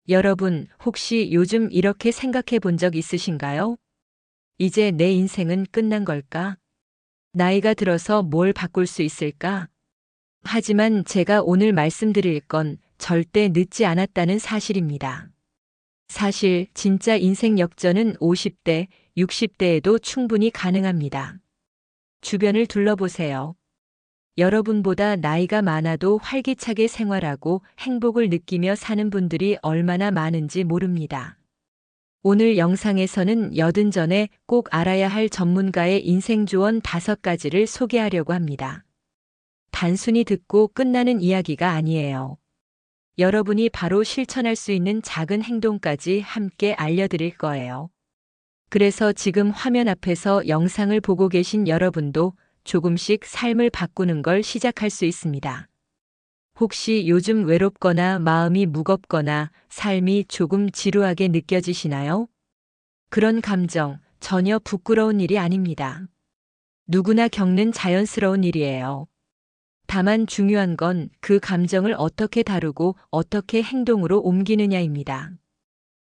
여러분, 혹시 요즘 이렇게 생각해 본 적 있으신가요? 이제 내 인생은 끝난 걸까? 나이가 들어서 뭘 바꿀 수 있을까? 하지만 제가 오늘 말씀드릴 건 절대 늦지 않았다는 사실입니다. 사실 진짜 인생 역전은 50대, 60대에도 충분히 가능합니다. 주변을 둘러보세요. 여러분보다 나이가 많아도 활기차게 생활하고 행복을 느끼며 사는 분들이 얼마나 많은지 모릅니다. 오늘 영상에서는 80 전에 꼭 알아야 할 전문가의 인생 조언 5가지를 소개하려고 합니다. 단순히 듣고 끝나는 이야기가 아니에요. 여러분이 바로 실천할 수 있는 작은 행동까지 함께 알려드릴 거예요. 그래서 지금 화면 앞에서 영상을 보고 계신 여러분도 조금씩 삶을 바꾸는 걸 시작할 수 있습니다. 혹시 요즘 외롭거나 마음이 무겁거나 삶이 조금 지루하게 느껴지시나요? 그런 감정 전혀 부끄러운 일이 아닙니다. 누구나 겪는 자연스러운 일이에요. 다만 중요한 건 그 감정을 어떻게 다루고 어떻게 행동으로 옮기느냐입니다.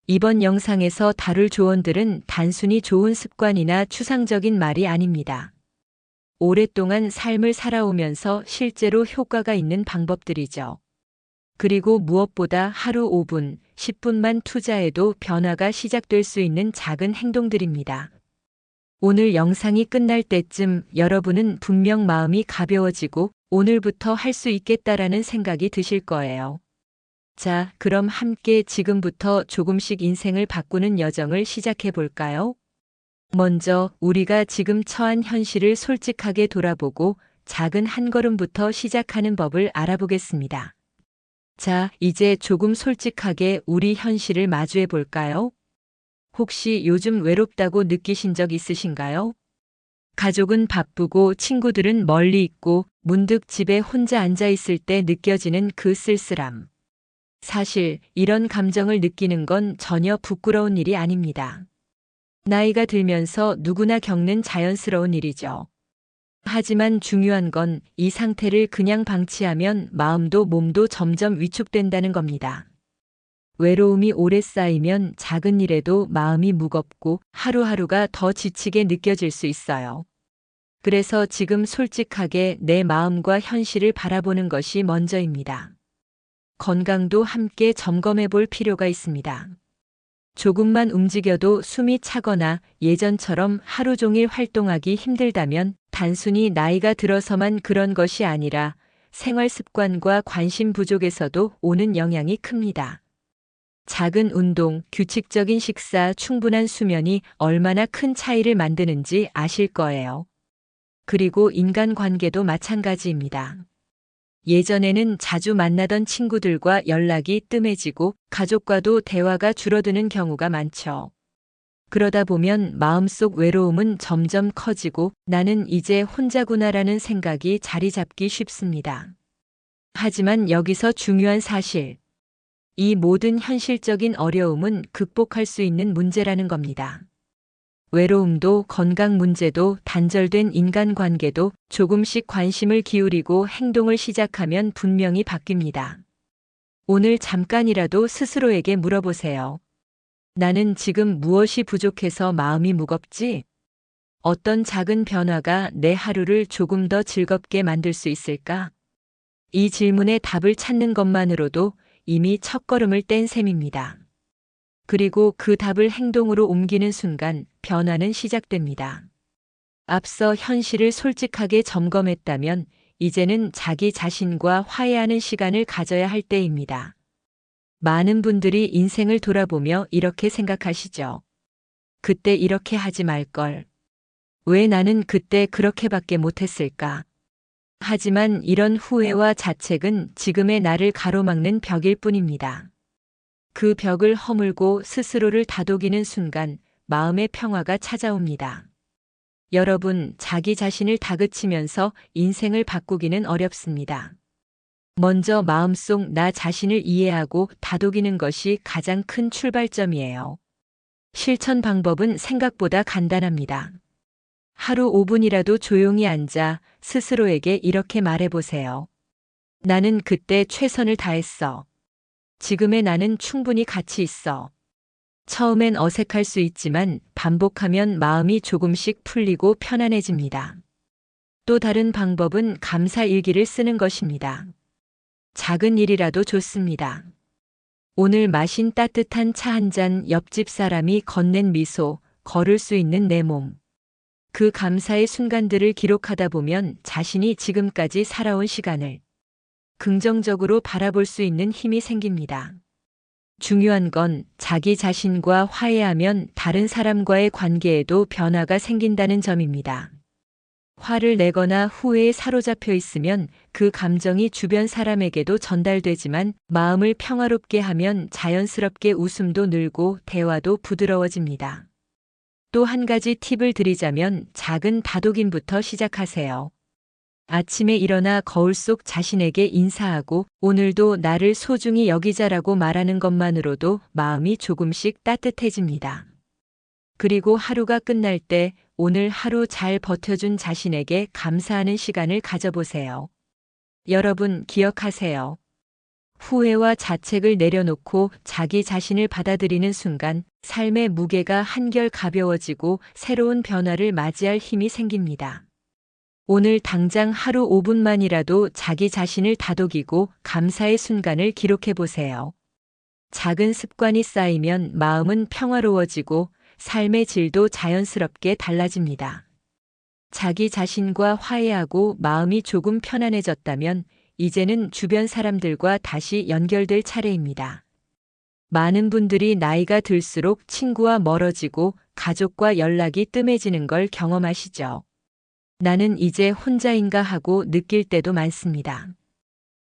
이번 영상에서 다룰 조언들은 단순히 좋은 습관이나 추상적인 말이 아닙니다. 오랫동안 삶을 살아오면서 실제로 효과가 있는 방법들이죠. 그리고 무엇보다 하루 5분, 10분만 투자해도 변화가 시작될 수 있는 작은 행동들입니다. 오늘 영상이 끝날 때쯤 여러분은 분명 마음이 가벼워지고 오늘부터 할 수 있겠다라는 생각이 드실 거예요. 자, 그럼 함께 지금부터 조금씩 인생을 바꾸는 여정을 시작해 볼까요? 먼저 우리가 지금 처한 현실을 솔직하게 돌아보고 작은 한 걸음부터 시작하는 법을 알아보겠습니다. 자, 이제 조금 솔직하게 우리 현실을 마주해 볼까요? 혹시 요즘 외롭다고 느끼신 적 있으신가요? 가족은 바쁘고 친구들은 멀리 있고 문득 집에 혼자 앉아 있을 때 느껴지는 그 쓸쓸함. 사실 이런 감정을 느끼는 건 전혀 부끄러운 일이 아닙니다. 나이가 들면서 누구나 겪는 자연스러운 일이죠. 하지만 중요한 건 이 상태를 그냥 방치하면 마음도 몸도 점점 위축된다는 겁니다. 외로움이 오래 쌓이면 작은 일에도 마음이 무겁고 하루하루가 더 지치게 느껴질 수 있어요. 그래서 지금 솔직하게 내 마음과 현실을 바라보는 것이 먼저입니다. 건강도 함께 점검해 볼 필요가 있습니다. 조금만 움직여도 숨이 차거나 예전처럼 하루 종일 활동하기 힘들다면 단순히 나이가 들어서만 그런 것이 아니라 생활 습관과 관심 부족에서도 오는 영향이 큽니다. 작은 운동, 규칙적인 식사, 충분한 수면이 얼마나 큰 차이를 만드는지 아실 거예요. 그리고 인간관계도 마찬가지입니다. 예전에는 자주 만나던 친구들과 연락이 뜸해지고 가족과도 대화가 줄어드는 경우가 많죠. 그러다 보면 마음속 외로움은 점점 커지고 나는 이제 혼자구나라는 생각이 자리 잡기 쉽습니다. 하지만 여기서 중요한 사실. 이 모든 현실적인 어려움은 극복할 수 있는 문제라는 겁니다. 외로움도 건강 문제도 단절된 인간관계도 조금씩 관심을 기울이고 행동을 시작하면 분명히 바뀝니다. 오늘 잠깐이라도 스스로에게 물어보세요. 나는 지금 무엇이 부족해서 마음이 무겁지? 어떤 작은 변화가 내 하루를 조금 더 즐겁게 만들 수 있을까? 이 질문에 답을 찾는 것만으로도 이미 첫걸음을 뗀 셈입니다. 그리고 그 답을 행동으로 옮기는 순간 변화는 시작됩니다. 앞서 현실을 솔직하게 점검했다면 이제는 자기 자신과 화해하는 시간을 가져야 할 때입니다. 많은 분들이 인생을 돌아보며 이렇게 생각하시죠. 그때 이렇게 하지 말걸. 왜 나는 그때 그렇게밖에 못했을까? 하지만 이런 후회와 자책은 지금의 나를 가로막는 벽일 뿐입니다. 그 벽을 허물고 스스로를 다독이는 순간 마음의 평화가 찾아옵니다. 여러분, 자기 자신을 다그치면서 인생을 바꾸기는 어렵습니다. 먼저 마음속 나 자신을 이해하고 다독이는 것이 가장 큰 출발점이에요. 실천 방법은 생각보다 간단합니다. 하루 5분이라도 조용히 앉아 스스로에게 이렇게 말해보세요. 나는 그때 최선을 다했어. 지금의 나는 충분히 가치 있어. 처음엔 어색할 수 있지만 반복하면 마음이 조금씩 풀리고 편안해집니다. 또 다른 방법은 감사 일기를 쓰는 것입니다. 작은 일이라도 좋습니다. 오늘 마신 따뜻한 차 한 잔, 옆집 사람이 건넨 미소, 걸을 수 있는 내 몸. 그 감사의 순간들을 기록하다 보면 자신이 지금까지 살아온 시간을 긍정적으로 바라볼 수 있는 힘이 생깁니다. 중요한 건 자기 자신과 화해하면 다른 사람과의 관계에도 변화가 생긴다는 점입니다. 화를 내거나 후회에 사로잡혀 있으면 그 감정이 주변 사람에게도 전달되지만 마음을 평화롭게 하면 자연스럽게 웃음도 늘고 대화도 부드러워집니다. 또 한 가지 팁을 드리자면 작은 다독임부터 시작하세요. 아침에 일어나 거울 속 자신에게 인사하고 오늘도 나를 소중히 여기자라고 말하는 것만으로도 마음이 조금씩 따뜻해집니다. 그리고 하루가 끝날 때 오늘 하루 잘 버텨준 자신에게 감사하는 시간을 가져보세요. 여러분 기억하세요. 후회와 자책을 내려놓고 자기 자신을 받아들이는 순간 삶의 무게가 한결 가벼워지고 새로운 변화를 맞이할 힘이 생깁니다. 오늘 당장 하루 5분만이라도 자기 자신을 다독이고 감사의 순간을 기록해 보세요. 작은 습관이 쌓이면 마음은 평화로워지고 삶의 질도 자연스럽게 달라집니다. 자기 자신과 화해하고 마음이 조금 편안해졌다면 이제는 주변 사람들과 다시 연결될 차례입니다. 많은 분들이 나이가 들수록 친구와 멀어지고 가족과 연락이 뜸해지는 걸 경험하시죠. 나는 이제 혼자인가 하고 느낄 때도 많습니다.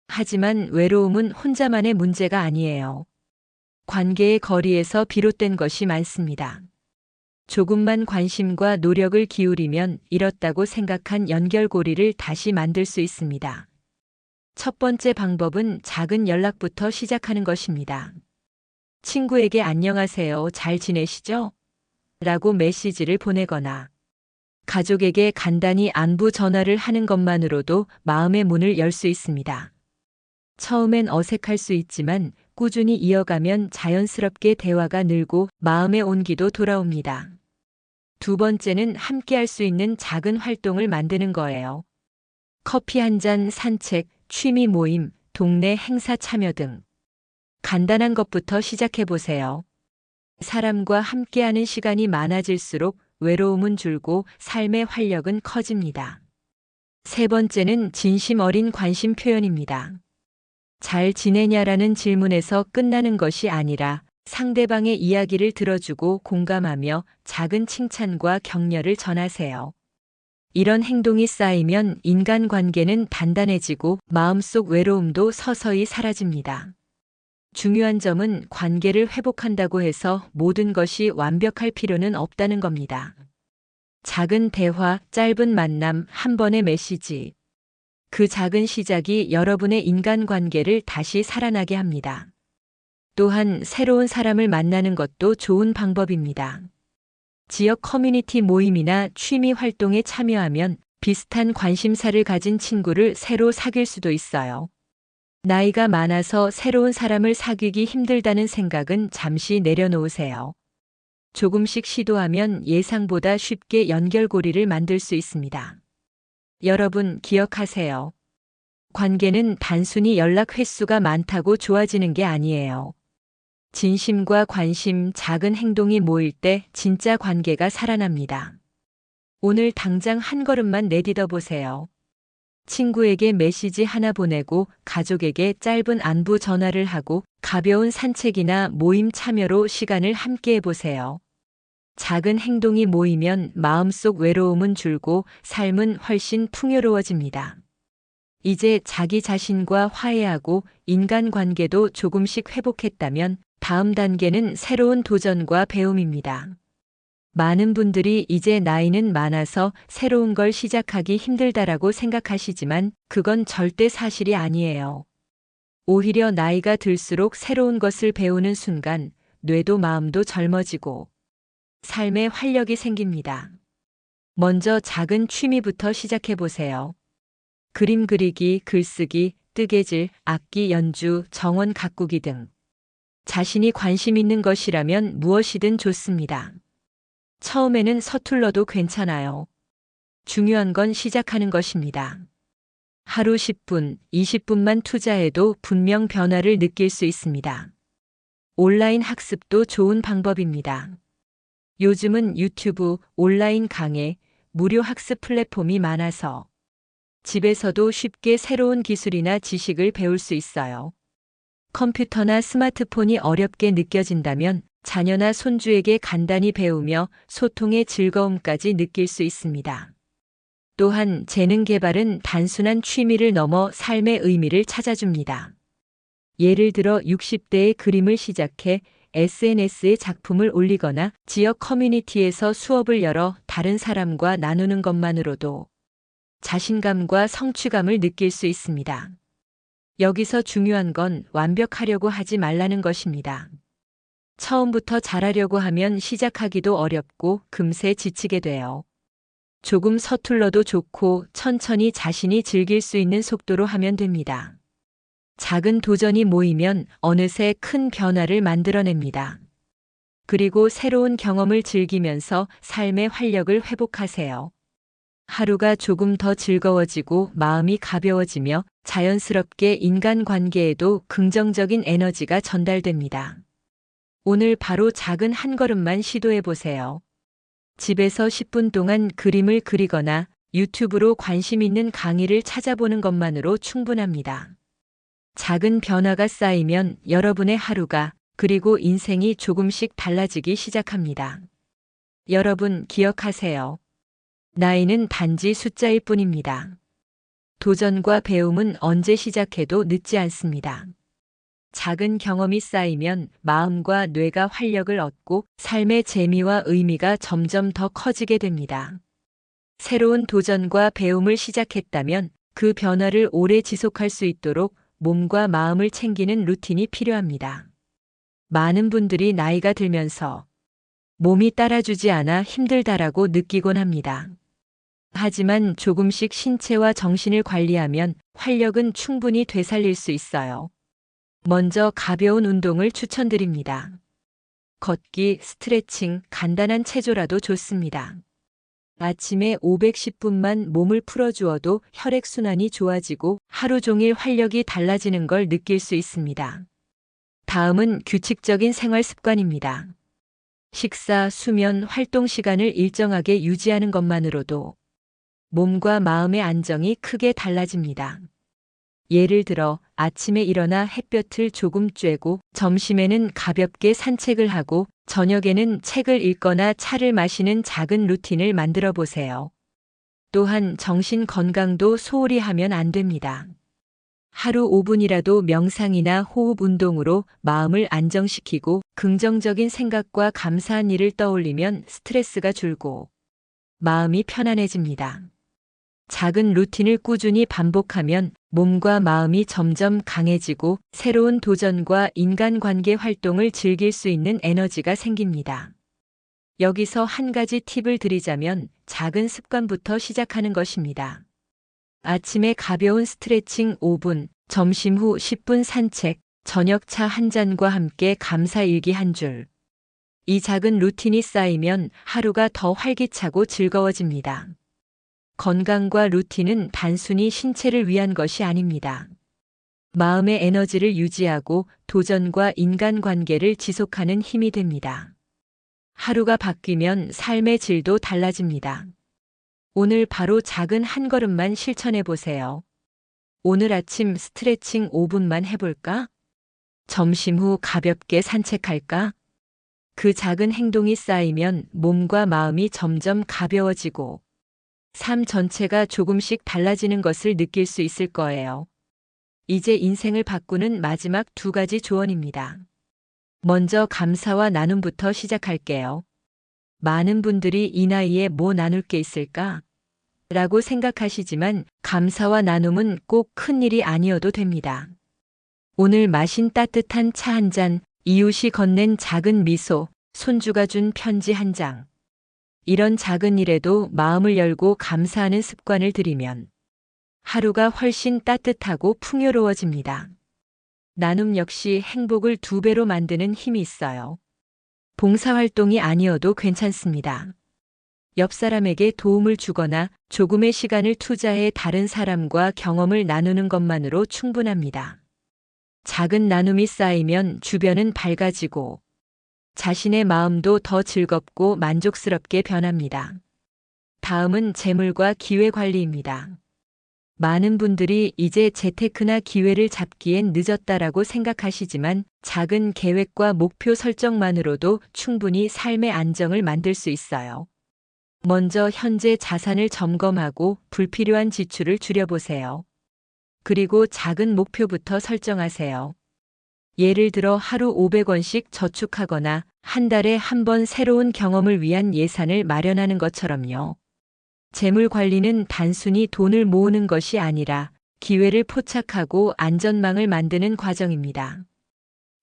하지만 외로움은 혼자만의 문제가 아니에요. 관계의 거리에서 비롯된 것이 많습니다. 조금만 관심과 노력을 기울이면 잃었다고 생각한 연결고리를 다시 만들 수 있습니다. 첫 번째 방법은 작은 연락부터 시작하는 것입니다. 친구에게 안녕하세요, 잘 지내시죠? 라고 메시지를 보내거나 가족에게 간단히 안부 전화를 하는 것만으로도 마음의 문을 열 수 있습니다. 처음엔 어색할 수 있지만 꾸준히 이어가면 자연스럽게 대화가 늘고 마음의 온기도 돌아옵니다. 두 번째는 함께 할 수 있는 작은 활동을 만드는 거예요. 커피 한 잔, 산책, 취미 모임, 동네 행사 참여 등 간단한 것부터 시작해 보세요. 사람과 함께하는 시간이 많아질수록 외로움은 줄고 삶의 활력은 커집니다. 세 번째는 진심 어린 관심 표현입니다. 잘 지내냐라는 질문에서 끝나는 것이 아니라 상대방의 이야기를 들어주고 공감하며 작은 칭찬과 격려를 전하세요. 이런 행동이 쌓이면 인간관계는 단단해지고 마음속 외로움도 서서히 사라집니다. 중요한 점은 관계를 회복한다고 해서 모든 것이 완벽할 필요는 없다는 겁니다. 작은 대화, 짧은 만남, 한 번의 메시지. 그 작은 시작이 여러분의 인간관계를 다시 살아나게 합니다. 또한 새로운 사람을 만나는 것도 좋은 방법입니다. 지역 커뮤니티 모임이나 취미 활동에 참여하면 비슷한 관심사를 가진 친구를 새로 사귈 수도 있어요. 나이가 많아서 새로운 사람을 사귀기 힘들다는 생각은 잠시 내려놓으세요. 조금씩 시도하면 예상보다 쉽게 연결고리를 만들 수 있습니다. 여러분 기억하세요. 관계는 단순히 연락 횟수가 많다고 좋아지는 게 아니에요. 진심과 관심, 작은 행동이 모일 때 진짜 관계가 살아납니다. 오늘 당장 한 걸음만 내딛어 보세요. 친구에게 메시지 하나 보내고 가족에게 짧은 안부 전화를 하고 가벼운 산책이나 모임 참여로 시간을 함께 해보세요. 작은 행동이 모이면 마음속 외로움은 줄고 삶은 훨씬 풍요로워집니다. 이제 자기 자신과 화해하고 인간관계도 조금씩 회복했다면 다음 단계는 새로운 도전과 배움입니다. 많은 분들이 이제 나이는 많아서 새로운 걸 시작하기 힘들다라고 생각하시지만 그건 절대 사실이 아니에요. 오히려 나이가 들수록 새로운 것을 배우는 순간 뇌도 마음도 젊어지고 삶에 활력이 생깁니다. 먼저 작은 취미부터 시작해 보세요. 그림 그리기, 글쓰기, 뜨개질, 악기 연주, 정원 가꾸기 등 자신이 관심 있는 것이라면 무엇이든 좋습니다. 처음에는 서툴러도 괜찮아요. 중요한 건 시작하는 것입니다. 하루 10분, 20분만 투자해도 분명 변화를 느낄 수 있습니다. 온라인 학습도 좋은 방법입니다. 요즘은 유튜브, 온라인 강의, 무료 학습 플랫폼이 많아서 집에서도 쉽게 새로운 기술이나 지식을 배울 수 있어요. 컴퓨터나 스마트폰이 어렵게 느껴진다면 자녀나 손주에게 간단히 배우며 소통의 즐거움까지 느낄 수 있습니다. 또한 재능 개발은 단순한 취미를 넘어 삶의 의미를 찾아줍니다. 예를 들어 60대의 그림을 시작해 SNS에 작품을 올리거나 지역 커뮤니티에서 수업을 열어 다른 사람과 나누는 것만으로도 자신감과 성취감을 느낄 수 있습니다. 여기서 중요한 건 완벽하려고 하지 말라는 것입니다. 처음부터 잘하려고 하면 시작하기도 어렵고 금세 지치게 돼요. 조금 서툴러도 좋고 천천히 자신이 즐길 수 있는 속도로 하면 됩니다. 작은 도전이 모이면 어느새 큰 변화를 만들어냅니다. 그리고 새로운 경험을 즐기면서 삶의 활력을 회복하세요. 하루가 조금 더 즐거워지고 마음이 가벼워지며 자연스럽게 인간관계에도 긍정적인 에너지가 전달됩니다. 오늘 바로 작은 한 걸음만 시도해 보세요. 집에서 10분 동안 그림을 그리거나 유튜브로 관심 있는 강의를 찾아보는 것만으로 충분합니다. 작은 변화가 쌓이면 여러분의 하루가 그리고 인생이 조금씩 달라지기 시작합니다. 여러분 기억하세요. 나이는 단지 숫자일 뿐입니다. 도전과 배움은 언제 시작해도 늦지 않습니다. 작은 경험이 쌓이면 마음과 뇌가 활력을 얻고 삶의 재미와 의미가 점점 더 커지게 됩니다. 새로운 도전과 배움을 시작했다면 그 변화를 오래 지속할 수 있도록 몸과 마음을 챙기는 루틴이 필요합니다. 많은 분들이 나이가 들면서 몸이 따라주지 않아 힘들다라고 느끼곤 합니다. 하지만 조금씩 신체와 정신을 관리하면 활력은 충분히 되살릴 수 있어요. 먼저 가벼운 운동을 추천드립니다. 걷기, 스트레칭, 간단한 체조라도 좋습니다. 아침에 510분만 몸을 풀어주어도 혈액순환이 좋아지고 하루 종일 활력이 달라지는 걸 느낄 수 있습니다. 다음은 규칙적인 생활 습관입니다. 식사, 수면, 활동 시간을 일정하게 유지하는 것만으로도 몸과 마음의 안정이 크게 달라집니다. 예를 들어 아침에 일어나 햇볕을 조금 쬐고 점심에는 가볍게 산책을 하고 저녁에는 책을 읽거나 차를 마시는 작은 루틴을 만들어 보세요. 또한 정신 건강도 소홀히 하면 안 됩니다. 하루 5분이라도 명상이나 호흡 운동으로 마음을 안정시키고 긍정적인 생각과 감사한 일을 떠올리면 스트레스가 줄고 마음이 편안해집니다. 작은 루틴을 꾸준히 반복하면 몸과 마음이 점점 강해지고 새로운 도전과 인간관계 활동을 즐길 수 있는 에너지가 생깁니다. 여기서 한 가지 팁을 드리자면 작은 습관부터 시작하는 것입니다. 아침에 가벼운 스트레칭 5분, 점심 후 10분 산책, 저녁 차 한 잔과 함께 감사 일기 한 줄. 이 작은 루틴이 쌓이면 하루가 더 활기차고 즐거워집니다. 건강과 루틴은 단순히 신체를 위한 것이 아닙니다. 마음의 에너지를 유지하고 도전과 인간관계를 지속하는 힘이 됩니다. 하루가 바뀌면 삶의 질도 달라집니다. 오늘 바로 작은 한 걸음만 실천해 보세요. 오늘 아침 스트레칭 5분만 해볼까? 점심 후 가볍게 산책할까? 그 작은 행동이 쌓이면 몸과 마음이 점점 가벼워지고 삶 전체가 조금씩 달라지는 것을 느낄 수 있을 거예요. 이제 인생을 바꾸는 마지막 2가지 조언입니다. 먼저 감사와 나눔부터 시작할게요. 많은 분들이 이 나이에 뭐 나눌 게 있을까? 라고 생각하시지만 감사와 나눔은 꼭 큰 일이 아니어도 됩니다. 오늘 마신 따뜻한 차 한 잔, 이웃이 건넨 작은 미소, 손주가 준 편지 한 장. 이런 작은 일에도 마음을 열고 감사하는 습관을 들이면 하루가 훨씬 따뜻하고 풍요로워집니다. 나눔 역시 행복을 2배로 만드는 힘이 있어요. 봉사활동이 아니어도 괜찮습니다. 옆 사람에게 도움을 주거나 조금의 시간을 투자해 다른 사람과 경험을 나누는 것만으로 충분합니다. 작은 나눔이 쌓이면 주변은 밝아지고 자신의 마음도 더 즐겁고 만족스럽게 변합니다. 다음은 재물과 기회 관리입니다. 많은 분들이 이제 재테크나 기회를 잡기엔 늦었다라고 생각하시지만 작은 계획과 목표 설정만으로도 충분히 삶의 안정을 만들 수 있어요. 먼저 현재 자산을 점검하고 불필요한 지출을 줄여보세요. 그리고 작은 목표부터 설정하세요. 예를 들어 하루 500원씩 저축하거나 한 달에 한 번 새로운 경험을 위한 예산을 마련하는 것처럼요. 재물 관리는 단순히 돈을 모으는 것이 아니라 기회를 포착하고 안전망을 만드는 과정입니다.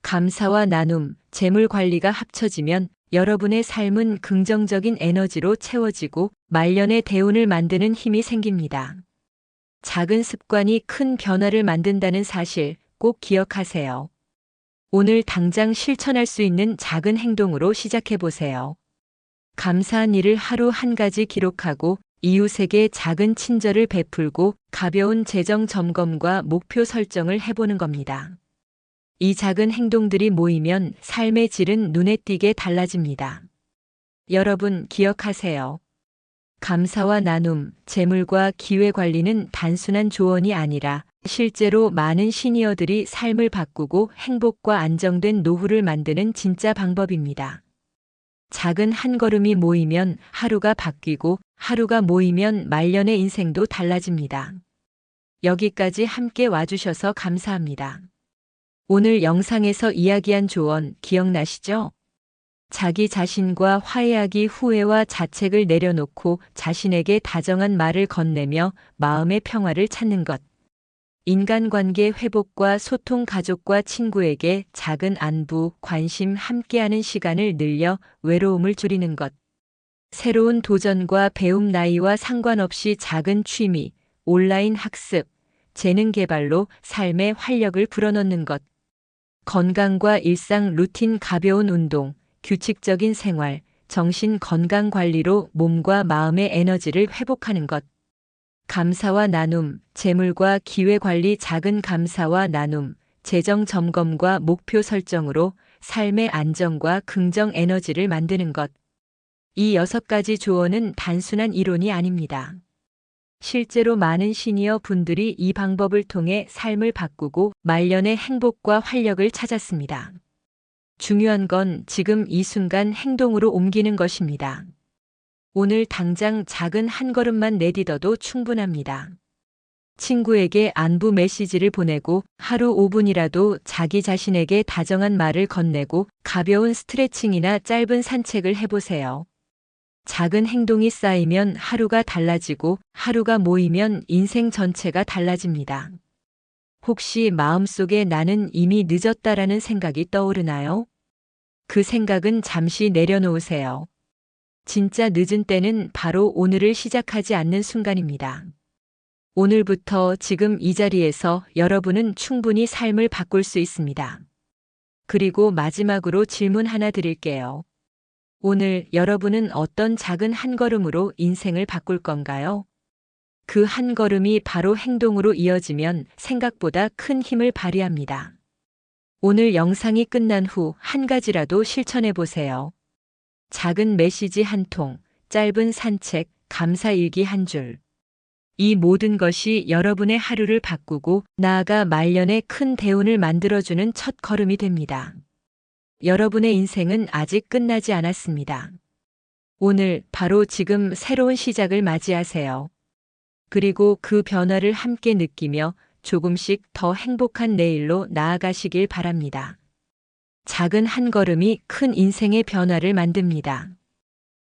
감사와 나눔, 재물 관리가 합쳐지면 여러분의 삶은 긍정적인 에너지로 채워지고 말년의 대운을 만드는 힘이 생깁니다. 작은 습관이 큰 변화를 만든다는 사실 꼭 기억하세요. 오늘 당장 실천할 수 있는 작은 행동으로 시작해 보세요. 감사한 일을 하루 한 가지 기록하고 이웃에게 작은 친절을 베풀고 가벼운 재정 점검과 목표 설정을 해보는 겁니다. 이 작은 행동들이 모이면 삶의 질은 눈에 띄게 달라집니다. 여러분 기억하세요. 감사와 나눔, 재물과 기회 관리는 단순한 조언이 아니라 실제로 많은 시니어들이 삶을 바꾸고 행복과 안정된 노후를 만드는 진짜 방법입니다. 작은 한 걸음이 모이면 하루가 바뀌고 하루가 모이면 말년의 인생도 달라집니다. 여기까지 함께 와주셔서 감사합니다. 오늘 영상에서 이야기한 조언 기억나시죠? 자기 자신과 화해하기, 후회와 자책을 내려놓고 자신에게 다정한 말을 건네며 마음의 평화를 찾는 것. 인간관계 회복과 소통, 가족과 친구에게 작은 안부, 관심, 함께하는 시간을 늘려 외로움을 줄이는 것. 새로운 도전과 배움, 나이와 상관없이 작은 취미, 온라인 학습, 재능 개발로 삶에 활력을 불어넣는 것. 건강과 일상 루틴, 가벼운 운동, 규칙적인 생활, 정신 건강 관리로 몸과 마음의 에너지를 회복하는 것. 감사와 나눔, 재물과 기회 관리, 작은 감사와 나눔, 재정 점검과 목표 설정으로 삶의 안정과 긍정 에너지를 만드는 것. 이 6가지 조언은 단순한 이론이 아닙니다. 실제로 많은 시니어 분들이 이 방법을 통해 삶을 바꾸고 말년의 행복과 활력을 찾았습니다. 중요한 건 지금 이 순간 행동으로 옮기는 것입니다. 오늘 당장 작은 한 걸음만 내딛어도 충분합니다. 친구에게 안부 메시지를 보내고 하루 5분이라도 자기 자신에게 다정한 말을 건네고 가벼운 스트레칭이나 짧은 산책을 해보세요. 작은 행동이 쌓이면 하루가 달라지고 하루가 모이면 인생 전체가 달라집니다. 혹시 마음속에 나는 이미 늦었다라는 생각이 떠오르나요? 그 생각은 잠시 내려놓으세요. 진짜 늦은 때는 바로 오늘을 시작하지 않는 순간입니다. 오늘부터 지금 이 자리에서 여러분은 충분히 삶을 바꿀 수 있습니다. 그리고 마지막으로 질문 하나 드릴게요. 오늘 여러분은 어떤 작은 한 걸음으로 인생을 바꿀 건가요? 그 한 걸음이 바로 행동으로 이어지면 생각보다 큰 힘을 발휘합니다. 오늘 영상이 끝난 후 한 가지라도 실천해 보세요. 작은 메시지 한 통, 짧은 산책, 감사 일기 한 줄. 이 모든 것이 여러분의 하루를 바꾸고 나아가 말년에 큰 대운을 만들어주는 첫 걸음이 됩니다. 여러분의 인생은 아직 끝나지 않았습니다. 오늘 바로 지금 새로운 시작을 맞이하세요. 그리고 그 변화를 함께 느끼며 조금씩 더 행복한 내일로 나아가시길 바랍니다. 작은 한 걸음이 큰 인생의 변화를 만듭니다.